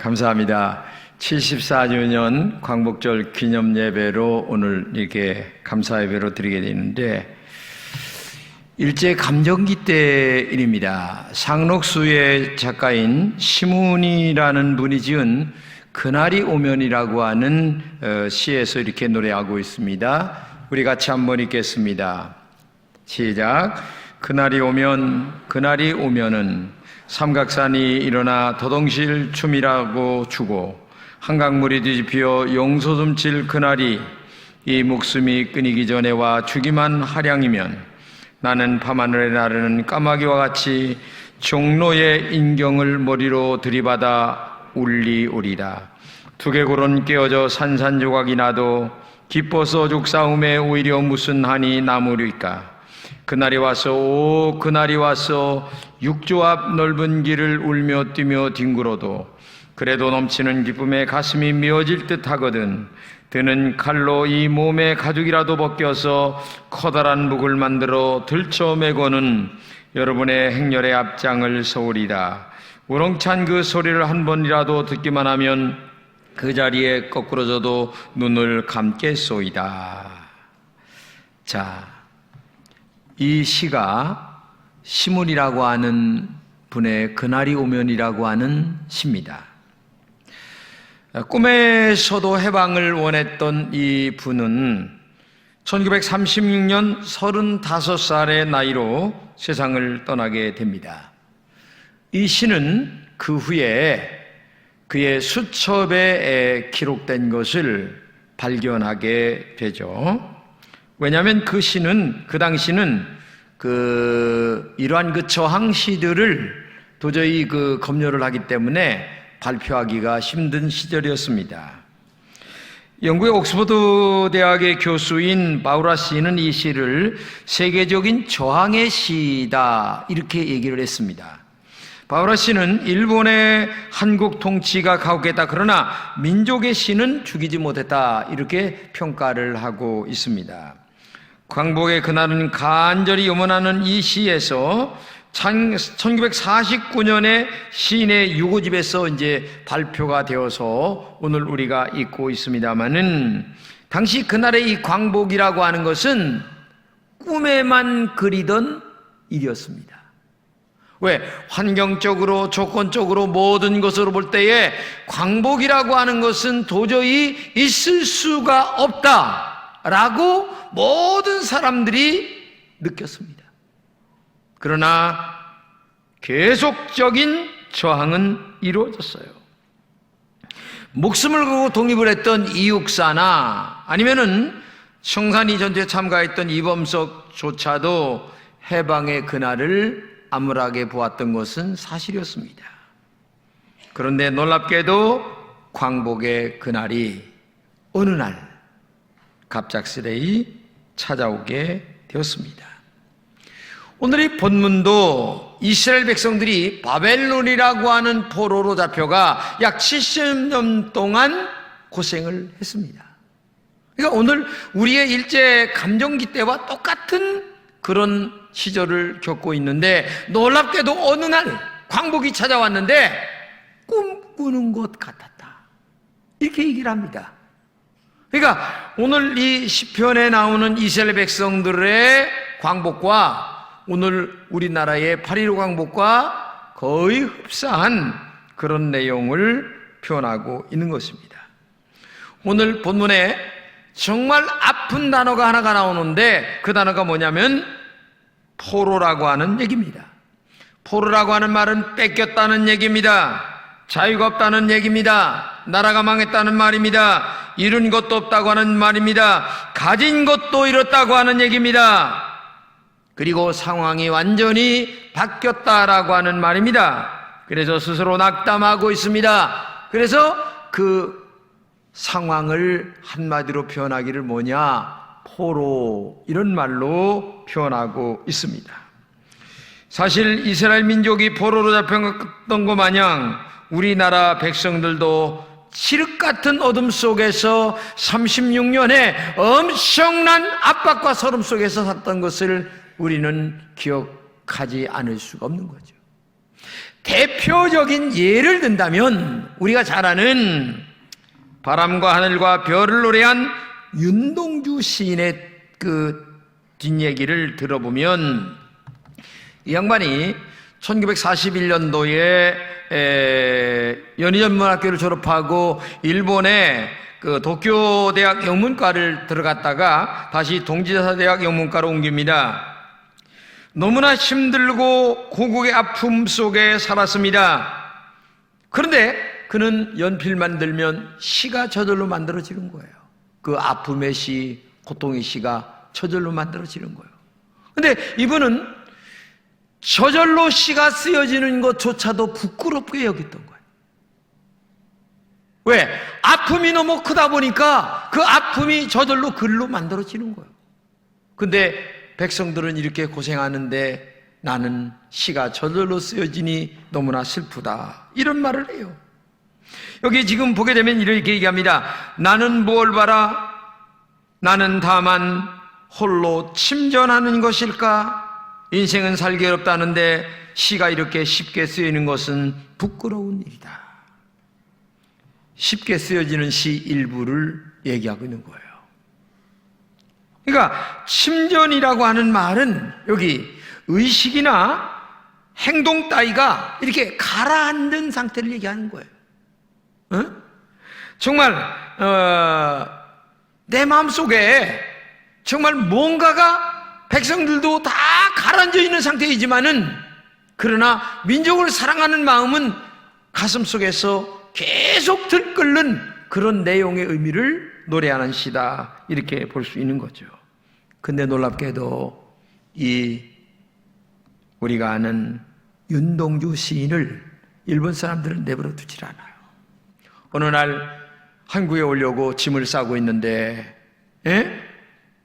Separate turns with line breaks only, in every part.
감사합니다. 74주년 광복절 기념 예배로 오늘 이렇게 감사 예배로 드리게 되는데, 일제 감정기 때 일입니다. 상록수의 작가인 심훈이라는 분이 지은 그날이 오면이라고 하는 시에서 이렇게 노래하고 있습니다. 우리 같이 한번 읽겠습니다. 시작. 그날이 오면은 삼각산이 일어나 더동실 춤이라고 추고 한강물이 뒤집혀 용솟음칠 그날이 이 목숨이 끊이기 전에 와 주기만 하량이면 나는 밤하늘에 나르는 까마귀와 같이 종로의 인경을 머리로 들이받아 울리오리라. 두개골은 깨어져 산산조각이 나도 기뻐서 죽사움에 오히려 무슨 한이 남으리까. 그날이 와서 오 그날이 와서 육조 앞 넓은 길을 울며 뛰며 뒹굴어도 그래도 넘치는 기쁨에 가슴이 미어질 듯 하거든. 드는 칼로 이 몸의 가죽이라도 벗겨서 커다란 묵을 만들어 들쳐매고는 여러분의 행렬의 앞장을 서우리다. 우렁찬 그 소리를 한 번이라도 듣기만 하면 그 자리에 거꾸러져도 눈을 감겠소이다. 자, 이 시가 시문이라고 하는 분의 그날이 오면이라고 하는 시입니다. 꿈에서도 해방을 원했던 이 분은 1936년 35살의 나이로 세상을 떠나게 됩니다. 이 시는 그 후에 그의 수첩에 기록된 것을 발견하게 되죠. 왜냐하면 그 시는, 그 당시는 이러한 저항 시들을 도저히 검열을 하기 때문에 발표하기가 힘든 시절이었습니다. 영국의 옥스퍼드 대학의 교수인 바우라 씨는 이 시를 세계적인 저항의 시다 이렇게 얘기를 했습니다. 바우라 씨는 일본의 한국 통치가 가혹했다, 그러나 민족의 시는 죽이지 못했다 이렇게 평가를 하고 있습니다. 광복의 그날은 간절히 염원하는 이 시에서 1949년에 시인의 유고집에서 이제 발표가 되어서 오늘 우리가 읽고 있습니다만은, 당시 그날의 이 광복이라고 하는 것은 꿈에만 그리던 일이었습니다. 왜? 환경적으로, 조건적으로 모든 것으로 볼 때에 광복이라고 하는 것은 도저히 있을 수가 없다라고 모든 사람들이 느꼈습니다. 그러나 계속적인 저항은 이루어졌어요. 목숨을 걸고 독립을 했던 이육사나 아니면은 청산리 전투에 참가했던 이범석조차도 해방의 그날을 암울하게 보았던 것은 사실이었습니다. 그런데 놀랍게도 광복의 그날이 어느 날 갑작스레 찾아오게 되었습니다. 오늘 이 본문도 이스라엘 백성들이 바벨론이라고 하는 포로로 잡혀가 약 70년 동안 고생을 했습니다. 그러니까 오늘 우리의 일제 감정기 때와 똑같은 그런 시절을 겪고 있는데, 놀랍게도 어느 날 광복이 찾아왔는데 꿈꾸는 것 같았다 이렇게 얘기를 합니다. 그러니까 오늘 이 시편에 나오는 이스라엘 백성들의 광복과 오늘 우리나라의 8.15 광복과 거의 흡사한 그런 내용을 표현하고 있는 것입니다. 오늘 본문에 정말 아픈 단어가 하나가 나오는데 그 단어가 뭐냐면 포로라고 하는 얘기입니다. 포로라고 하는 말은 뺏겼다는 얘기입니다. 자유가 없다는 얘기입니다. 나라가 망했다는 말입니다. 이룬 것도 없다고 하는 말입니다. 가진 것도 잃었다고 하는 얘기입니다. 그리고 상황이 완전히 바뀌었다라고 하는 말입니다. 그래서 스스로 낙담하고 있습니다. 그래서 그 상황을 한마디로 표현하기를 뭐냐? 포로, 이런 말로 표현하고 있습니다. 사실 이스라엘 민족이 포로로 잡혀갔던 것 마냥 우리나라 백성들도 칠흑 같은 어둠 속에서 36년의 엄청난 압박과 서름 속에서 살았던 것을 우리는 기억하지 않을 수가 없는 거죠. 대표적인 예를 든다면 우리가 잘 아는 바람과 하늘과 별을 노래한 윤동주 시인의 그 뒷얘기를 들어보면 이 양반이 1941년도에 연희전문학교를 졸업하고 일본의 그 도쿄대학 영문과를 들어갔다가 다시 동지사대학 영문과로 옮깁니다. 너무나 힘들고 고국의 아픔 속에 살았습니다. 그런데 그는 연필만 들면 시가 저절로 만들어지는 거예요. 그 아픔의 시, 고통의 시가 저절로 만들어지는 거예요. 그런데 이분은 저절로 시가 쓰여지는 것조차도 부끄럽게 여겼던 거예요. 왜? 아픔이 너무 크다 보니까 그 아픔이 저절로 글로 만들어지는 거예요. 근데 백성들은 이렇게 고생하는데 나는 시가 저절로 쓰여지니 너무나 슬프다, 이런 말을 해요. 여기 지금 보게 되면 이렇게 얘기합니다. 나는 뭘 바라? 나는 다만 홀로 침전하는 것일까? 인생은 살기 어렵다는데 시가 이렇게 쉽게 쓰이는 것은 부끄러운 일이다. 쉽게 쓰여지는 시 일부를 얘기하고 있는 거예요. 그러니까 침전이라고 하는 말은 여기 의식이나 행동 따위가 이렇게 가라앉은 상태를 얘기하는 거예요. 정말 내 마음속에 정말 뭔가가 백성들도 다 가라앉아 있는 상태이지만은 그러나 민족을 사랑하는 마음은 가슴속에서 계속 들끓는 그런 내용의 의미를 노래하는 시다, 이렇게 볼 수 있는 거죠. 근데 놀랍게도 이 우리가 아는 윤동주 시인을 일본 사람들은 내버려 두질 않아요. 어느 날 한국에 오려고 짐을 싸고 있는데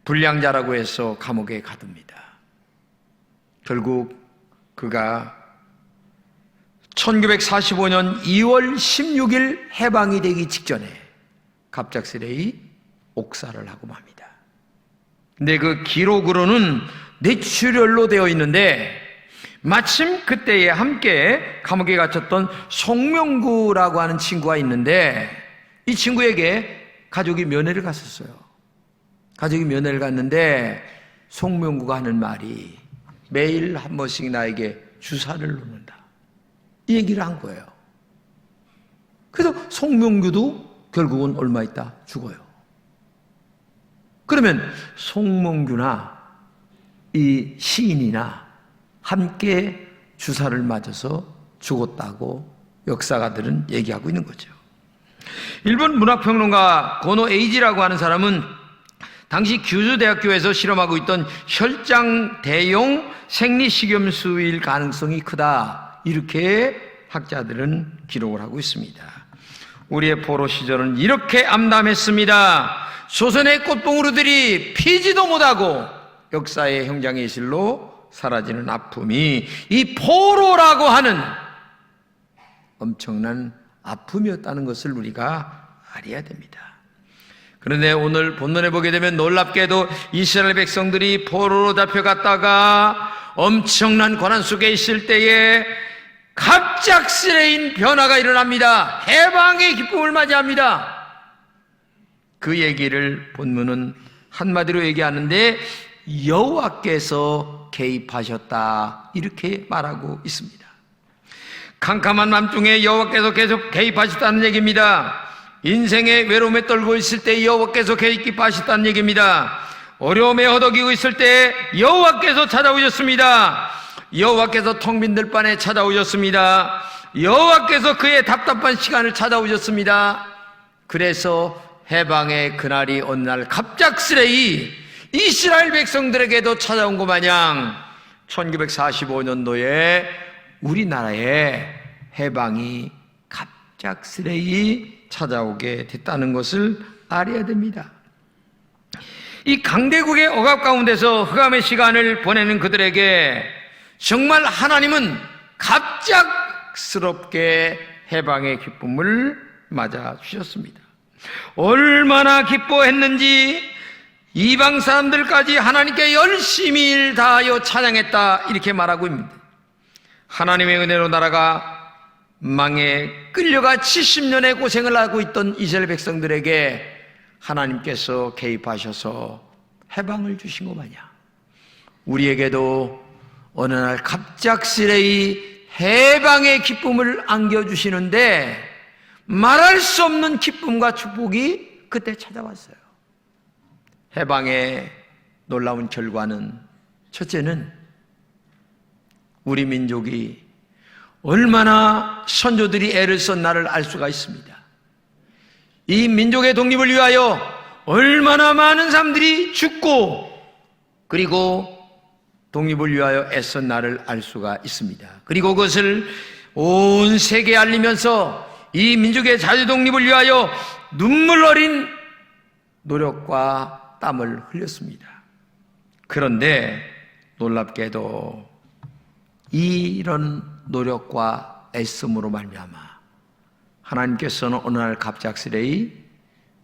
불량자라고 해서 감옥에 가둡니다. 결국 그가 1945년 2월 16일 해방이 되기 직전에 갑작스레 옥사를 하고 맙니다. 근데 그 기록으로는 뇌출혈로 되어 있는데 마침 그때에 함께 감옥에 갇혔던 송명구라고 하는 친구가 있는데 이 친구에게 가족이 면회를 갔었어요. 가족이 면회를 갔는데 송명구가 하는 말이 매일 한 번씩 나에게 주사를 놓는다, 이 얘기를 한 거예요. 그래서 송명규도 결국은 얼마 있다 죽어요. 그러면 송명규나 이 시인이나 함께 주사를 맞아서 죽었다고 역사가들은 얘기하고 있는 거죠. 일본 문학평론가 고노 에이지라고 하는 사람은 당시 규주대학교에서 실험하고 있던 혈장 대용 생리식염수일 가능성이 크다, 이렇게 학자들은 기록을 하고 있습니다. 우리의 포로 시절은 이렇게 암담했습니다. 조선의 꽃봉오리들이 피지도 못하고 역사의 형장의실로 사라지는 아픔이 이 포로라고 하는 엄청난 아픔이었다는 것을 우리가 알아야 됩니다. 그런데 오늘 본문에 보게 되면 놀랍게도 이스라엘 백성들이 포로로 잡혀갔다가 엄청난 고난 속에 있을 때에 갑작스레인 변화가 일어납니다. 해방의 기쁨을 맞이합니다. 그 얘기를 본문은 한마디로 얘기하는데 여호와께서 개입하셨다, 이렇게 말하고 있습니다. 캄캄한 밤중에 여호와께서 계속 개입하셨다는 얘기입니다. 인생의 외로움에 떨고 있을 때 여호와께서 개입하셨다는 얘기입니다. 어려움에 허덕이고 있을 때 여호와께서 찾아오셨습니다. 여호와께서 텅 빈 들판에 찾아오셨습니다. 여호와께서 그의 답답한 시간을 찾아오셨습니다. 그래서 해방의 그날이 어느 날 갑작스레 이스라엘 백성들에게도 찾아온 것 마냥 1945년도에 우리나라에 해방이 갑작스레 찾아오게 됐다는 것을 알아야 됩니다. 이 강대국의 억압 가운데서 흑암의 시간을 보내는 그들에게 정말 하나님은 갑작스럽게 해방의 기쁨을 맞아 주셨습니다. 얼마나 기뻐했는지 이방 사람들까지 하나님께 열심히 일 다하여 찬양했다, 이렇게 말하고 있습니다. 하나님의 은혜로 나라가 망에 끌려가 70년의 고생을 하고 있던 이스라엘 백성들에게 하나님께서 개입하셔서 해방을 주신 것 마냥 우리에게도 어느 날 갑작스레 해방의 기쁨을 안겨주시는데 말할 수 없는 기쁨과 축복이 그때 찾아왔어요. 해방의 놀라운 결과는 첫째는 우리 민족이 얼마나 선조들이 애를 썼나를 알 수가 있습니다. 이 민족의 독립을 위하여 얼마나 많은 사람들이 죽고 그리고 독립을 위하여 애썼나를 알 수가 있습니다. 그리고 그것을 온 세계에 알리면서 이 민족의 자유독립을 위하여 눈물 어린 노력과 땀을 흘렸습니다. 그런데 놀랍게도 이런 노력과 애씀으로 말미암아 하나님께서는 어느 날 갑작스레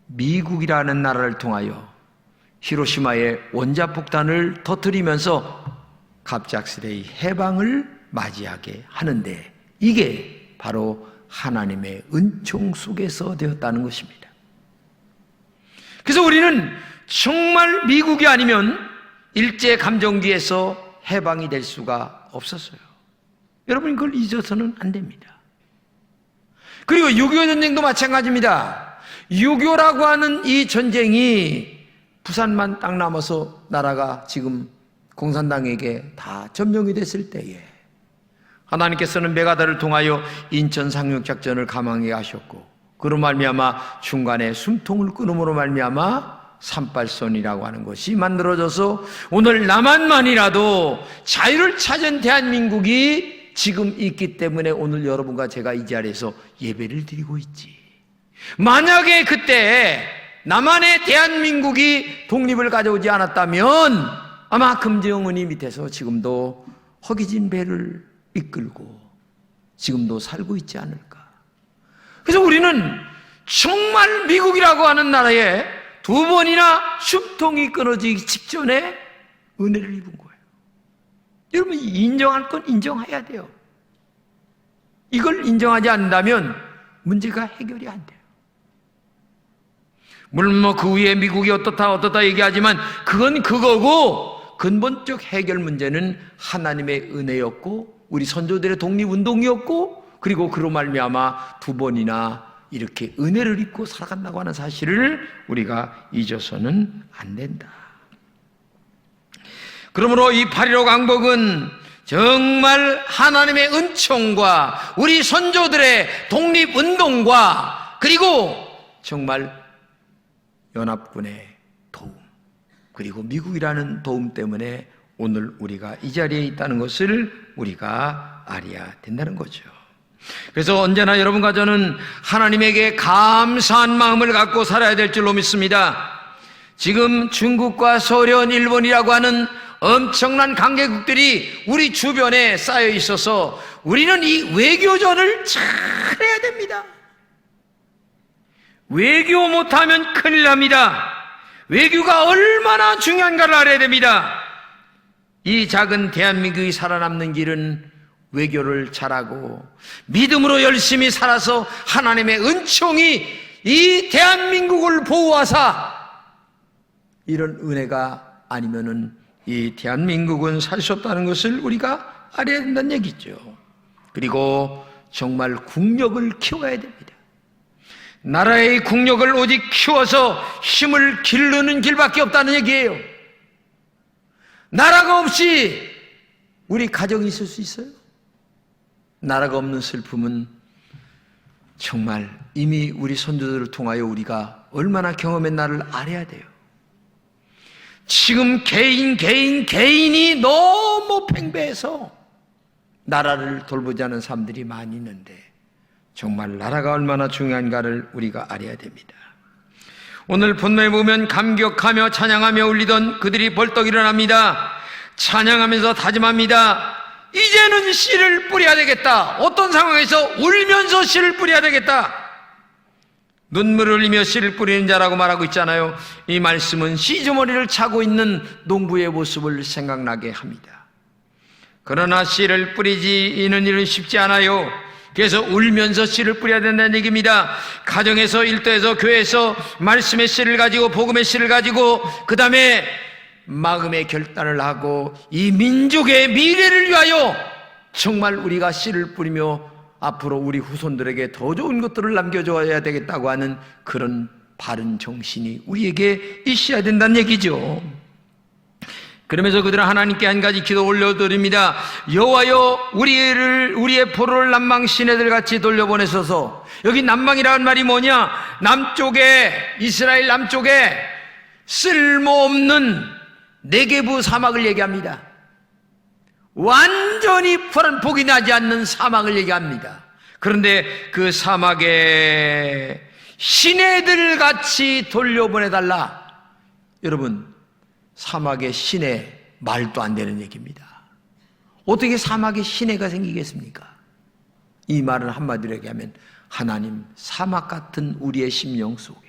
미국이라는 나라를 통하여 히로시마의 원자폭탄을 터뜨리면서 갑작스레 해방을 맞이하게 하는데 이게 바로 하나님의 은총 속에서 되었다는 것입니다. 그래서 우리는 정말 미국이 아니면 일제감정기에서 해방이 될 수가 없었어요. 여러분 그걸 잊어서는 안 됩니다. 그리고 6.25 전쟁도 마찬가지입니다. 6.25라고 하는 이 전쟁이 부산만 딱 남아서 나라가 지금 공산당에게 다 점령이 됐을 때에 하나님께서는 메가다를 통하여 인천 상륙작전을 감행하게 하셨고 그로 말미암아 중간에 숨통을 끊음으로 말미암아 38선이라고 하는 것이 만들어져서 오늘 남한만이라도 자유를 찾은 대한민국이 지금 있기 때문에 오늘 여러분과 제가 이 자리에서 예배를 드리고 있지. 만약에 그때 남한의 대한민국이 독립을 가져오지 않았다면 아마 금정은이 밑에서 지금도 허기진 배를 이끌고 지금도 살고 있지 않을까. 그래서 우리는 정말 미국이라고 하는 나라에 2번이나 숨통이 끊어지기 직전에 은혜를 입은 거예요. 여러분 인정할 건 인정해야 돼요. 이걸 인정하지 않는다면 문제가 해결이 안 돼요. 물론 그 위에 미국이 어떻다 얘기하지만 그건 그거고 근본적 해결 문제는 하나님의 은혜였고 우리 선조들의 독립운동이었고 그리고 그로 말미암아 2번이나 이렇게 은혜를 입고 살아간다고 하는 사실을 우리가 잊어서는 안 된다. 그러므로 이 8.15 강복은 정말 하나님의 은총과 우리 선조들의 독립운동과 그리고 정말 연합군의 도움 그리고 미국이라는 도움 때문에 오늘 우리가 이 자리에 있다는 것을 우리가 알아야 된다는 거죠. 그래서 언제나 여러분과 저는 하나님에게 감사한 마음을 갖고 살아야 될 줄로 믿습니다. 지금 중국과 소련, 일본이라고 하는 엄청난 강대국들이 우리 주변에 쌓여 있어서 우리는 이 외교전을 잘해야 됩니다. 외교 못하면 큰일 납니다. 외교가 얼마나 중요한가를 알아야 됩니다. 이 작은 대한민국이 살아남는 길은 외교를 잘하고 믿음으로 열심히 살아서 하나님의 은총이 이 대한민국을 보호하사 이런 은혜가 아니면은 이 대한민국은 살 수 없다는 것을 우리가 알아야 된다는 얘기죠. 그리고 정말 국력을 키워야 됩니다. 나라의 국력을 오직 키워서 힘을 기르는 길밖에 없다는 얘기예요. 나라가 없이 우리 가정이 있을 수 있어요? 나라가 없는 슬픔은 정말 이미 우리 선조들을 통하여 우리가 얼마나 경험했나를 알아야 돼요. 지금 개인이 너무 팽배해서 나라를 돌보지 않은 사람들이 많이 있는데 정말 나라가 얼마나 중요한가를 우리가 알아야 됩니다. 오늘 본문에 보면 감격하며 찬양하며 울리던 그들이 벌떡 일어납니다. 찬양하면서 다짐합니다. 이제는 씨를 뿌려야 되겠다. 어떤 상황에서 울면서 씨를 뿌려야 되겠다. 눈물을 흘리며 씨를 뿌리는 자라고 말하고 있잖아요. 이 말씀은 씨주머니를 차고 있는 농부의 모습을 생각나게 합니다. 그러나 씨를 뿌리지는 일은 쉽지 않아요. 그래서 울면서 씨를 뿌려야 된다는 얘기입니다. 가정에서, 일터에서, 교회에서 말씀의 씨를 가지고, 복음의 씨를 가지고, 그 다음에 마음의 결단을 하고 이 민족의 미래를 위하여 정말 우리가 씨를 뿌리며 앞으로 우리 후손들에게 더 좋은 것들을 남겨줘야 되겠다고 하는 그런 바른 정신이 우리에게 있어야 된다는 얘기죠. 그러면서 그들은 하나님께 한 가지 기도 올려드립니다. 여호와여, 우리의 포로를 남방 시내들 같이 돌려보내소서. 여기 남방이라는 말이 뭐냐? 남쪽에, 이스라엘 남쪽에 쓸모없는 네게부 사막을 얘기합니다. 완전히 복이 나지 않는 사막을 얘기합니다. 그런데 그 사막에 시내들 같이 돌려보내달라. 여러분, 사막의 시내, 말도 안 되는 얘기입니다. 어떻게 사막에 시내가 생기겠습니까? 이 말은 한마디로 얘기하면 하나님, 사막 같은 우리의 심령 속에,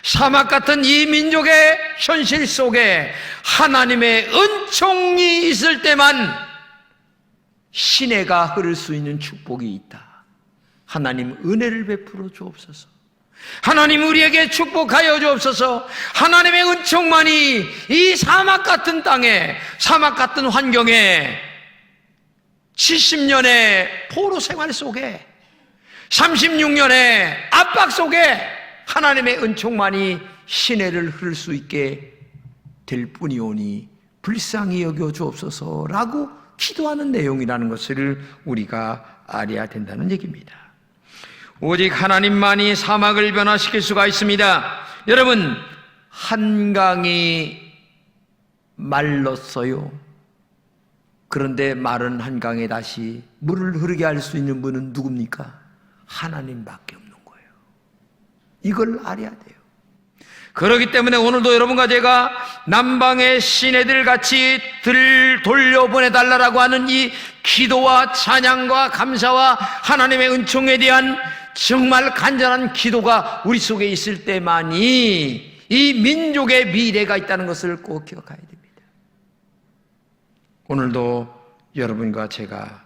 사막 같은 이 민족의 현실 속에 하나님의 은총이 있을 때만 시내가 흐를 수 있는 축복이 있다. 하나님 은혜를 베풀어 주옵소서. 하나님 우리에게 축복하여 주옵소서. 하나님의 은총만이 이 사막 같은 땅에, 사막 같은 환경에 70년의 포로 생활 속에 36년의 압박 속에 하나님의 은총만이 시내를 흐를 수 있게 될 뿐이오니 불쌍히 여겨 주옵소서라고 기도하는 내용이라는 것을 우리가 알아야 된다는 얘기입니다. 오직 하나님만이 사막을 변화시킬 수가 있습니다. 여러분, 한강이 말랐어요. 그런데 마른 한강에 다시 물을 흐르게 할 수 있는 분은 누굽니까? 하나님밖에 없는 거예요. 이걸 알아야 돼요. 그렇기 때문에 오늘도 여러분과 제가 남방의 시내들 같이 돌려보내달라고 하는 이 기도와 찬양과 감사와 하나님의 은총에 대한 정말 간절한 기도가 우리 속에 있을 때만이 이 민족의 미래가 있다는 것을 꼭 기억해야 됩니다. 오늘도 여러분과 제가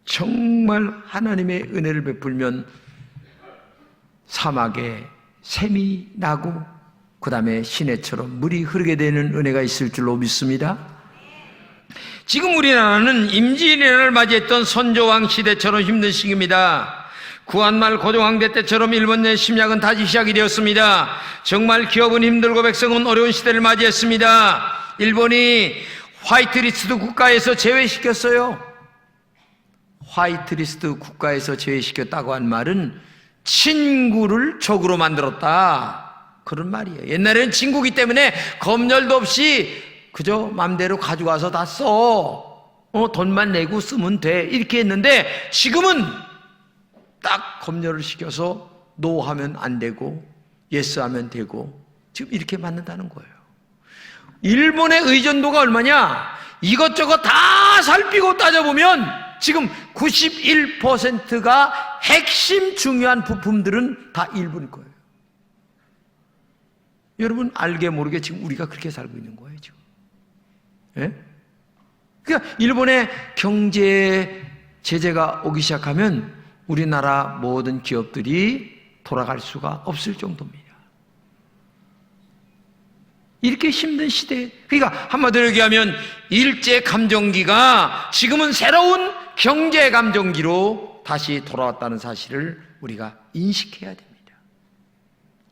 정말 하나님의 은혜를 베풀면 사막에 샘이 나고 그 다음에 시내처럼 물이 흐르게 되는 은혜가 있을 줄로 믿습니다. 지금 우리나라는 임진왜란을 맞이했던 선조왕 시대처럼 힘든 시기입니다. 구한말 고종황제 때처럼 일본 내 침략은 다시 시작이 되었습니다. 정말 기업은 힘들고 백성은 어려운 시대를 맞이했습니다. 일본이 화이트리스트 국가에서 제외시켰어요. 화이트리스트 국가에서 제외시켰다고 한 말은 친구를 적으로 만들었다, 그런 말이에요. 옛날에는 친구기 때문에 검열도 없이 그저 맘대로 가져가서 다 써. 돈만 내고 쓰면 돼, 이렇게 했는데 지금은 딱 검열을 시켜서 노 하면 안 되고 예스 하면 되고 지금 이렇게 만든다는 거예요. 일본의 의존도가 얼마냐? 이것저것 다 살피고 따져보면 지금 91%가 핵심 중요한 부품들은 다 일본일 거예요. 여러분 알게 모르게 지금 우리가 그렇게 살고 있는 거예요, 지금. 예? 그러니까 일본의 경제 제재가 오기 시작하면 우리나라 모든 기업들이 돌아갈 수가 없을 정도입니다. 이렇게 힘든 시대에, 그러니까 한마디로 얘기하면 일제감정기가 지금은 새로운 경제감정기로 다시 돌아왔다는 사실을 우리가 인식해야 됩니다.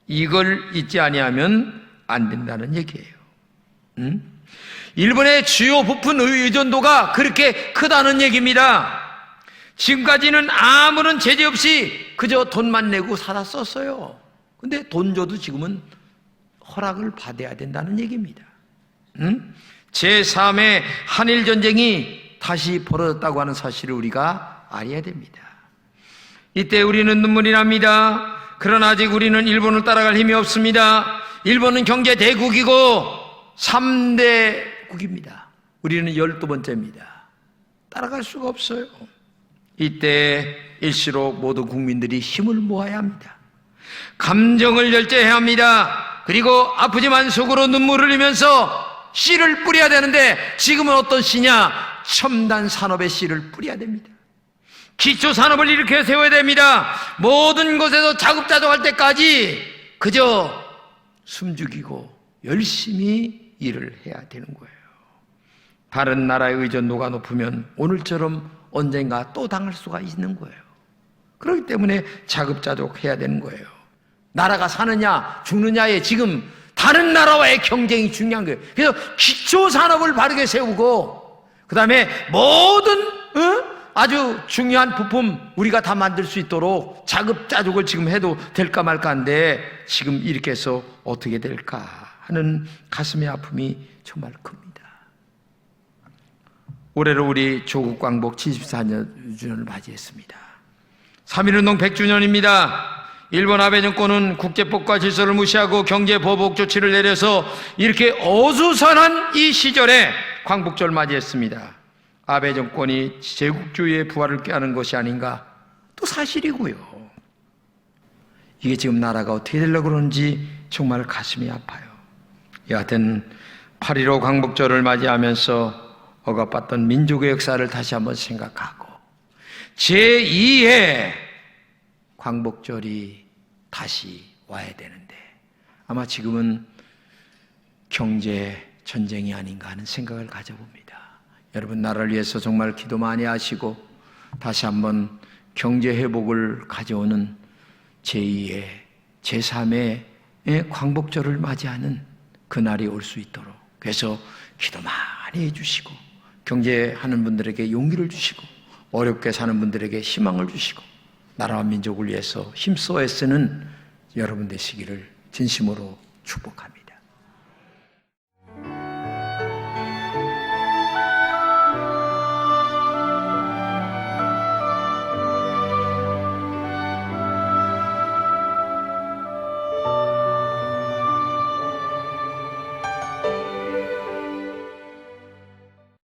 이걸 잊지 아니하면 안 된다는 얘기예요. 일본의 주요 부품 의존도가 그렇게 크다는 얘기입니다. 지금까지는 아무런 제재 없이 그저 돈만 내고 사다 썼어요. 근데 돈 줘도 지금은 허락을 받아야 된다는 얘기입니다. 제3의 한일전쟁이 다시 벌어졌다고 하는 사실을 우리가 알아야 됩니다. 이때 우리는 눈물이 납니다. 그러나 아직 우리는 일본을 따라갈 힘이 없습니다. 일본은 경제 대국이고 3대국입니다. 우리는 12번째입니다. 따라갈 수가 없어요. 이때 일시록 모든 국민들이 힘을 모아야 합니다. 감정을 절제해야 합니다. 그리고 아프지만 속으로 눈물을 흘리면서 씨를 뿌려야 되는데 지금은 어떤 씨냐? 첨단 산업의 씨를 뿌려야 됩니다. 기초 산업을 일으켜 세워야 됩니다. 모든 곳에서 자급자족할 때까지 그저 숨죽이고 열심히 일을 해야 되는 거예요. 다른 나라의 의존도가 높으면 오늘처럼 언젠가 또 당할 수가 있는 거예요. 그렇기 때문에 자급자족해야 되는 거예요. 나라가 사느냐 죽느냐에 지금 다른 나라와의 경쟁이 중요한 거예요. 그래서 기초 산업을 바르게 세우고 그 다음에 모든 아주 중요한 부품 우리가 다 만들 수 있도록 자급자족을 지금 해도 될까 말까 한데 지금 이렇게 해서 어떻게 될까 하는 가슴의 아픔이 정말 큽니다. 올해로 우리 조국 광복 74주년을 맞이했습니다. 3.1운동 100주년입니다. 일본 아베 정권은 국제법과 질서를 무시하고 경제 보복 조치를 내려서 이렇게 어수선한 이 시절에 광복절 맞이했습니다. 아베 정권이 제국주의의 부활을 꾀하는 것이 아닌가 또 사실이고요. 이게 지금 나라가 어떻게 되려고 그러는지 정말 가슴이 아파요. 여하튼 8.15 광복절을 맞이하면서 억압받던 민족의 역사를 다시 한번 생각하고 제2의 광복절이 다시 와야 되는데 아마 지금은 경제 전쟁이 아닌가 하는 생각을 가져봅니다. 여러분 나라를 위해서 정말 기도 많이 하시고 다시 한번 경제 회복을 가져오는 제2의 제3의 광복절을 맞이하는 그날이 올 수 있도록 그래서 기도 많이 해주시고 경제하는 분들에게 용기를 주시고 어렵게 사는 분들에게 희망을 주시고 나라와 민족을 위해서 힘써 애쓰는 여러분 되시기를 진심으로 축복합니다.